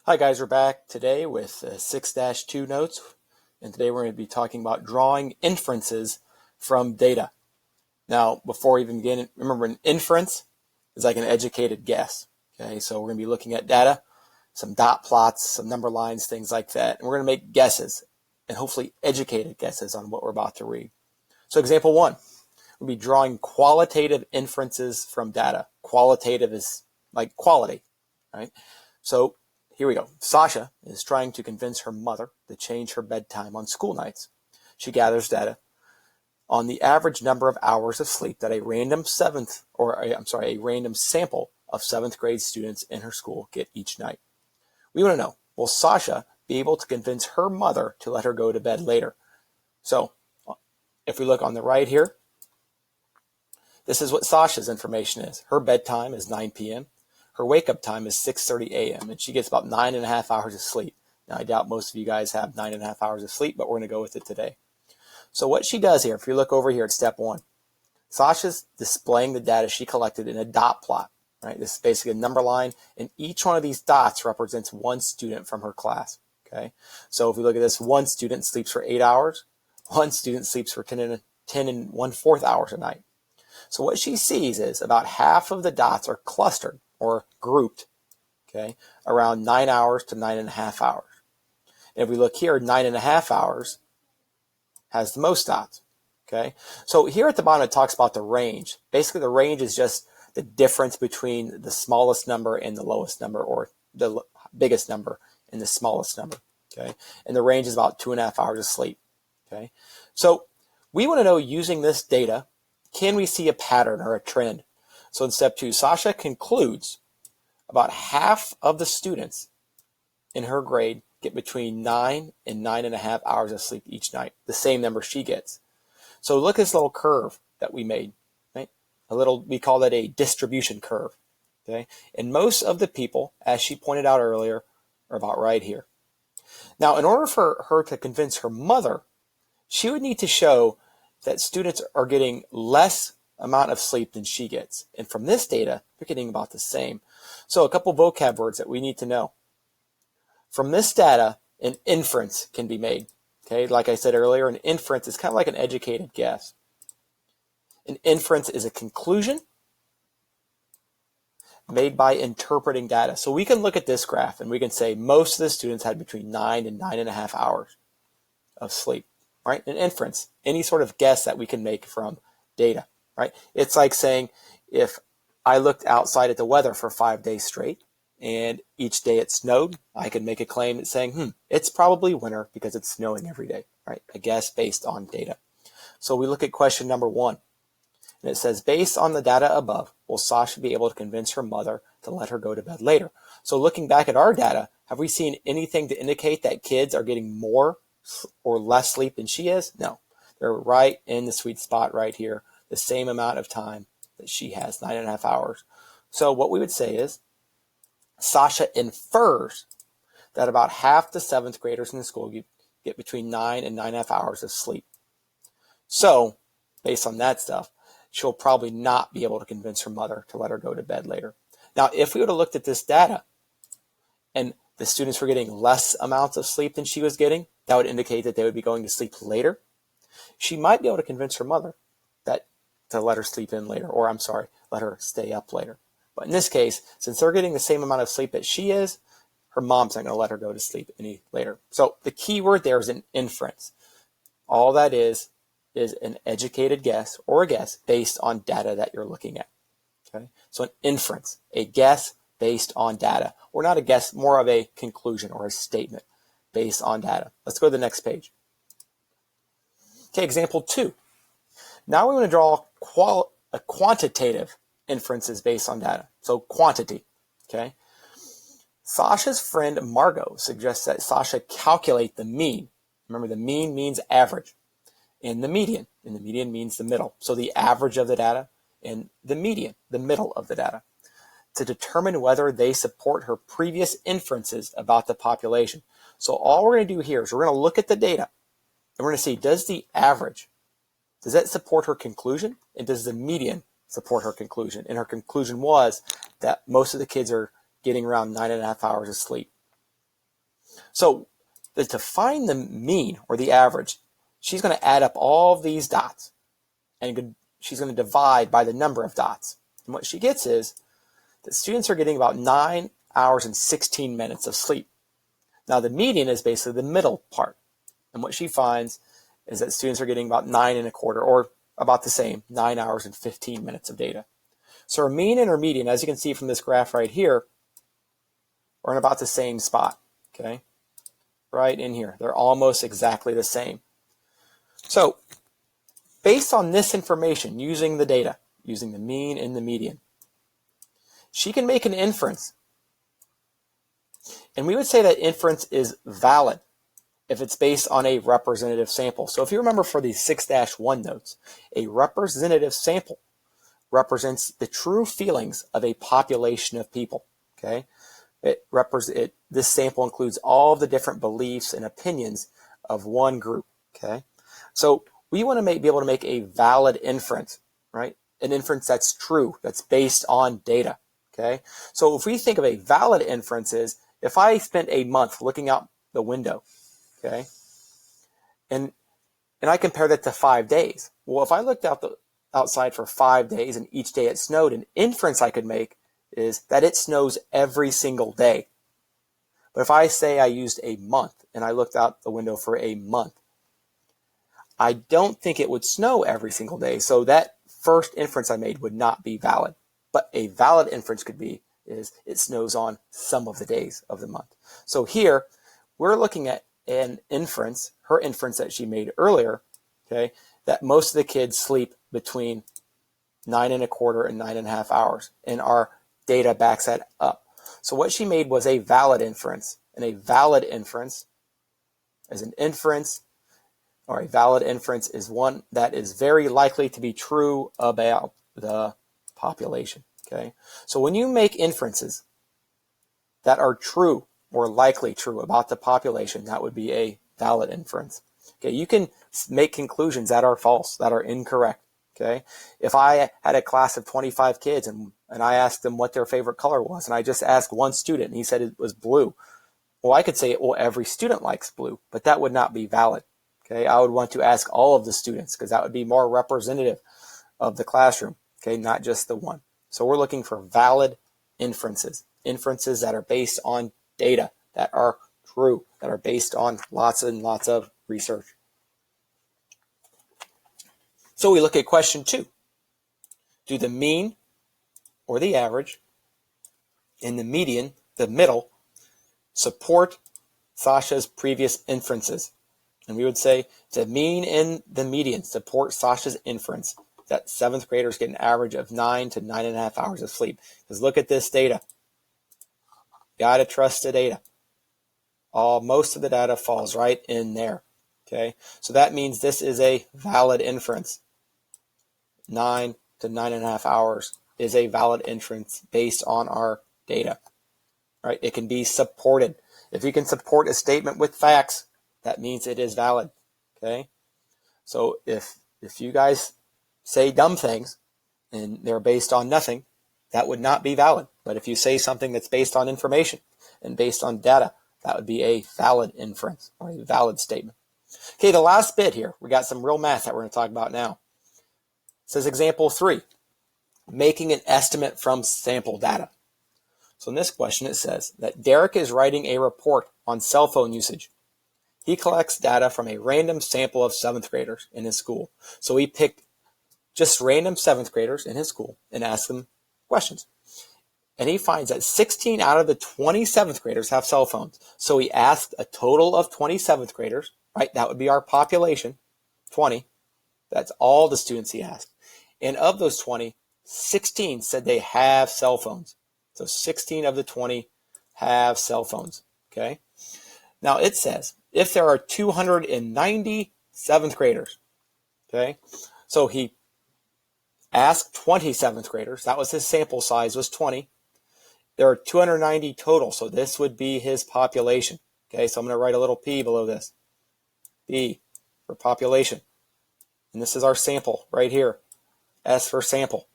Hi guys, we're back today with 6-2 notes, and today we're going to be talking about drawing inferences from data. Now, before we even begin, remember an inference is like an educated guess. Okay, so we're going to be looking at data, some dot plots, some number lines, things like that, and we're going to make guesses, and hopefully educated guesses on what we're about to read. So example 1, we'll be drawing qualitative inferences from data. Qualitative is like quality, right? So here we go. Sasha is trying to convince her mother to change her bedtime on school nights. She gathers data on the average number of hours of sleep that a random sample of 7th grade students in her school get each night. We want to know, will Sasha be able to convince her mother to let her go to bed later? So if we look on the right here, this is what Sasha's information is. Her bedtime is 9 p.m. Her wake-up time is 6:30 a.m., and she gets about 9.5 hours of sleep. Now, I doubt most of you guys have 9.5 hours of sleep, but we're going to go with it today. So what she does here, if you look over here at step 1, Sasha's displaying the data she collected in a dot plot. Right? This is basically a number line, and each one of these dots represents one student from her class. Okay? So if we look at this, one student sleeps for 8 hours. One student sleeps for 10 and 1/4 hours a night. So what she sees is about half of the dots are clustered or grouped, okay, around 9 hours to 9.5 hours. And if we look here, 9.5 hours has the most dots, okay? So here at the bottom, it talks about the range. Basically, the range is just the difference between the smallest number and the lowest number, or the biggest number and the smallest number, okay? And the range is about 2.5 hours of sleep, okay? So we want to know, using this data, can we see a pattern or a trend? So in step 2, Sasha concludes about half of the students in her grade get between 9 and 9.5 hours of sleep each night, the same number she gets. So look at this little curve that we made, right? We call that a distribution curve, okay? And most of the people, as she pointed out earlier, are about right here. Now, in order for her to convince her mother, she would need to show that students are getting less amount of sleep than she gets. And from this data, they're getting about the same. So a couple vocab words that we need to know. From this data, an inference can be made. Okay, like I said earlier, an inference is kind of like an educated guess. An inference is a conclusion made by interpreting data. So we can look at this graph and we can say most of the students had between 9 and 9.5 hours of sleep, right? An inference, any sort of guess that we can make from data. Right? It's like saying, if I looked outside at the weather for 5 days straight and each day it snowed, I could make a claim saying, it's probably winter because it's snowing every day, right? A guess based on data. So we look at question number 1, and it says, based on the data above, will Sasha be able to convince her mother to let her go to bed later? So looking back at our data, have we seen anything to indicate that kids are getting more or less sleep than she is? No, they're right in the sweet spot right here. The same amount of time that she has, 9.5 hours. So what we would say is, Sasha infers that about half the 7th graders in the school get between 9 and 9.5 hours of sleep. So, based on that stuff, she'll probably not be able to convince her mother to let her go to bed later. Now, if we would have looked at this data and the students were getting less amounts of sleep than she was getting, that would indicate that they would be going to sleep later. She might be able to convince her mother to let her sleep in later, or let her stay up later. But in this case, since they're getting the same amount of sleep that she is, her mom's not going to let her go to sleep any later. So the key word there is an inference. All that is an educated guess or a guess based on data that you're looking at. Okay? So an inference, a guess based on data, or not a guess, more of a conclusion or a statement based on data. Let's go to the next page. Okay, example 2. Now we want to draw a quantitative inferences based on data. So quantity, okay? Sasha's friend Margot suggests that Sasha calculate the mean. Remember, the mean means average, and the median. And the median means the middle. So the average of the data and the median, the middle of the data, to determine whether they support her previous inferences about the population. So all we're going to do here is we're going to look at the data, and we're going to see, does the average, does that support her conclusion? And does the median support her conclusion? And her conclusion was that most of the kids are getting around 9.5 hours of sleep. So to find the mean or the average, she's going to add up all of these dots, and she's going to divide by the number of dots. And what she gets is that students are getting about 9 hours and 16 minutes of sleep. Now the median is basically the middle part. And what she finds is that students are getting about 9.25, or about the same, 9 hours and 15 minutes of data. So her mean and her median, as you can see from this graph right here, are in about the same spot, okay? Right in here. They're almost exactly the same. So based on this information, using the data, using the mean and the median, she can make an inference. And we would say that inference is valid if it's based on a representative sample. So if you remember for the 6-1 notes, a representative sample represents the true feelings of a population of people, okay? This sample includes all the different beliefs and opinions of one group, okay? So we want to be able to make a valid inference, right? An inference that's true, that's based on data, okay? So if we think of a valid inference is, if I spent a month looking out the window, okay, and I compare that to 5 days. Well, if I looked outside for 5 days and each day it snowed, an inference I could make is that it snows every single day. But if I say I used a month and I looked out the window for a month, I don't think it would snow every single day. So that first inference I made would not be valid. But a valid inference could be is it snows on some of the days of the month. So here we're looking at an inference, her inference that she made earlier, okay, that most of the kids sleep between 9.25 and 9.5 hours, and our data backs that up. So what she made was a valid inference, and a valid inference is an inference, or a valid inference is one that is very likely to be true about the population, okay? So when you make inferences that are true or likely true about the population, that would be a valid inference. Okay, you can make conclusions that are false, that are incorrect. Okay, if I had a class of 25 kids and I asked them what their favorite color was, and I just asked one student and he said it was blue, well, I could say, well, every student likes blue, but that would not be valid. Okay, I would want to ask all of the students because that would be more representative of the classroom. Okay, not just the one. So we're looking for valid inferences, inferences that are based on data, that are true, that are based on lots and lots of research. So we look at question 2. Do the mean or the average and the median, the middle, support Sasha's previous inferences? And we would say the mean and the median support Sasha's inference that 7th graders get an average of 9 to 9.5 hours of sleep. Because look at this data. Gotta trust the data. Most of the data falls right in there. Okay, so that means this is a valid inference. 9 to 9.5 hours is a valid inference based on our data. Right? It can be supported. If you can support a statement with facts, that means it is valid. Okay, so if you guys say dumb things and they're based on nothing, that would not be valid. But if you say something that's based on information and based on data, that would be a valid inference or a valid statement. Okay, the last bit here, we got some real math that we're going to talk about now. It says example 3, making an estimate from sample data. So in this question, it says that Derek is writing a report on cell phone usage. He collects data from a random sample of 7th graders in his school. So he picked just random 7th graders in his school and asked them questions. And he finds that 16 out of the 20 7th graders have cell phones. So he asked a total of 20 7th graders, right? That would be our population, 20. That's all the students he asked. And of those 20, 16 said they have cell phones. So 16 of the 20 have cell phones, okay? Now it says, if there are 290 7th graders, okay? So he asked 20 7th graders. That was his sample size, was 20. There are 290 total, so this would be his population. Okay, so I'm going to write a little p below this. P for population. And this is our sample right here. S for sample.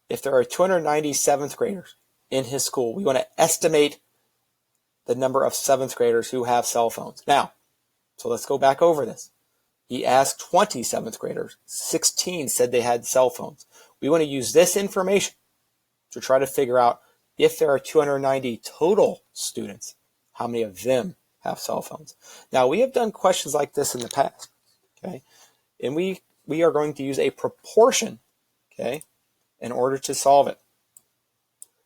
If there are 290 7th graders in his school, we want to estimate the number of 7th graders who have cell phones. Now, so let's go back over this. He asked 20 7th graders. 16 said they had cell phones. We want to use this information to try to figure out if there are 290 total students, how many of them have cell phones. Now, we have done questions like this in the past, okay? And we are going to use a proportion, okay, in order to solve it.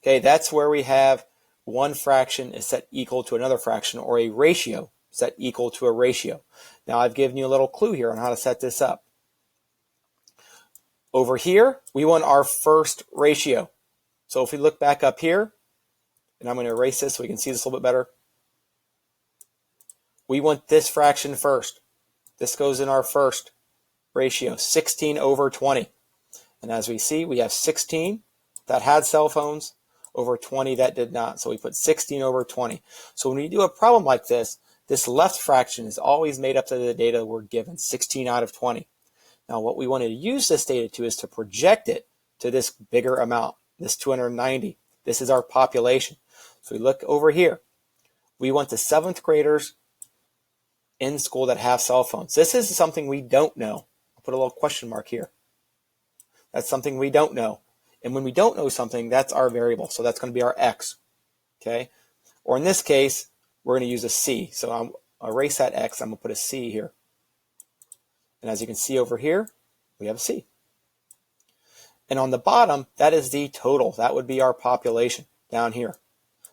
Okay, that's where we have one fraction is set equal to another fraction, or a ratio set equal to a ratio. Now, I've given you a little clue here on how to set this up. Over here, we want our first ratio. So if we look back up here, and I'm going to erase this so we can see this a little bit better. We want this fraction first. This goes in our first ratio, 16 over 20. And as we see, we have 16 that had cell phones over 20 that did not. So we put 16 over 20. So when we do a problem like this left fraction is always made up of the data we're given, 16 out of 20. Now what we want to use this data to is to project it to this bigger amount, this 290. This is our population. So we look over here. We want the 7th graders in school that have cell phones. This is something we don't know. I'll put a little question mark here. That's something we don't know. And when we don't know something, that's our variable. So that's going to be our x. Okay? Or in this case, we're going to use a c. So I'll erase that x. I'm going to put a c here. And as you can see over here, we have a c. And on the bottom, that is the total. That would be our population down here.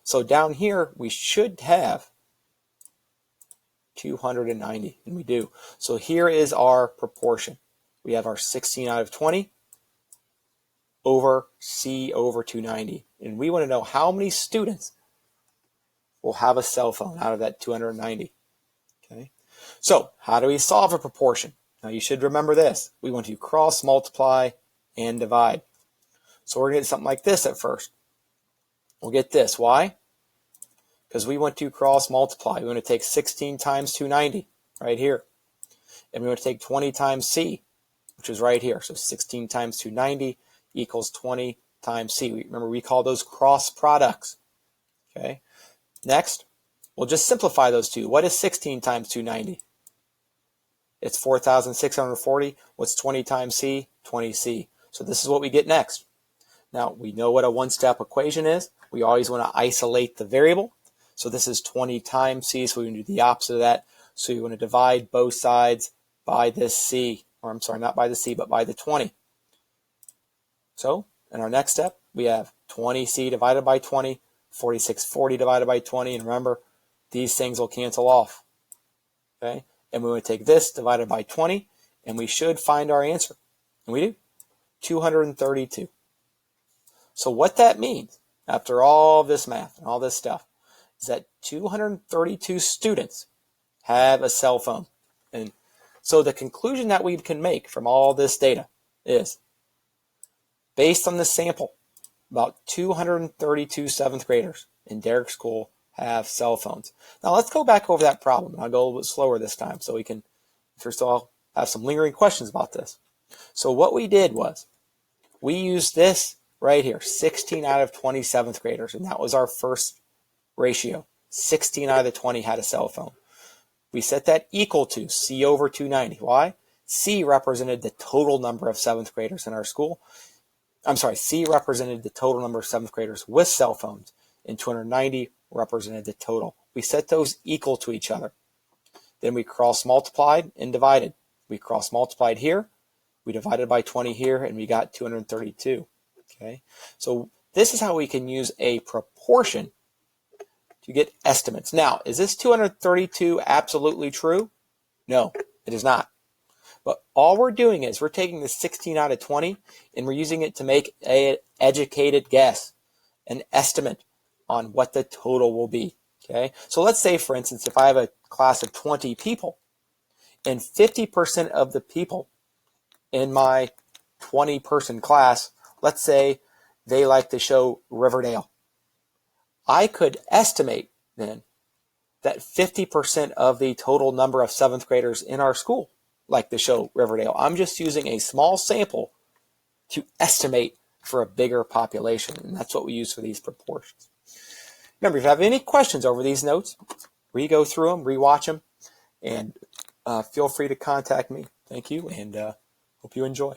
So down here, we should have 290, and we do. So here is our proportion. We have our 16 out of 20 over C over 290. And we want to know how many students will have a cell phone out of that 290. Okay. So how do we solve a proportion? Now you should remember this. We want to cross multiply and divide. So we're going to get something like this at first. We'll get this. Why? Because we want to cross multiply. We want to take 16 times 290 right here. And we want to take 20 times C, which is right here. So 16 times 290 equals 20 times C. Remember, we call those cross products. Okay. Next, we'll just simplify those two. What is 16 times 290? It's 4,640. What's 20 times C? 20C. So this is what we get next. Now, we know what a one-step equation is. We always want to isolate the variable. So this is 20 times C, so we can do the opposite of that. So you want to divide both sides by this C, or I'm sorry, not by the C, but by the 20. So in our next step, we have 20C divided by 20, 4640 divided by 20, and remember, these things will cancel off. Okay, and we want to take this divided by 20, and we should find our answer. And we do, 232. So what that means, after all this math and all this stuff, is that 232 students have a cell phone. And so the conclusion that we can make from all this data is, based on the sample, about 232 7th graders in Derrick School have cell phones. Now let's go back over that problem. I'll go a little bit slower this time so we can, first of all, have some lingering questions about this. So what we did was, we used this right here, 16 out of 20 7th graders, and that was our first ratio. 16 out of the 20 had a cell phone. We set that equal to C over 290. Why? C represented the total number of 7th graders in our school. I'm sorry, C represented the total number of 7th graders with cell phones, and 290 represented the total. We set those equal to each other. Then we cross-multiplied and divided. We cross-multiplied here, we divided by 20 here, and we got 232. Okay, so this is how we can use a proportion to get estimates. Now, is this 232 absolutely true? No, it is not. But all we're doing is we're taking the 16 out of 20 and we're using it to make an educated guess, an estimate on what the total will be. Okay, so let's say, for instance, if I have a class of 20 people and 50% of the people in my 20-person class, let's say they like the show Riverdale. I could estimate then that 50% of the total number of 7th graders in our school like the show Riverdale. I'm just using a small sample to estimate for a bigger population, and that's what we use for these proportions. Remember, if you have any questions over these notes, re-go through them, re-watch them, and feel free to contact me. Thank you, and hope you enjoy.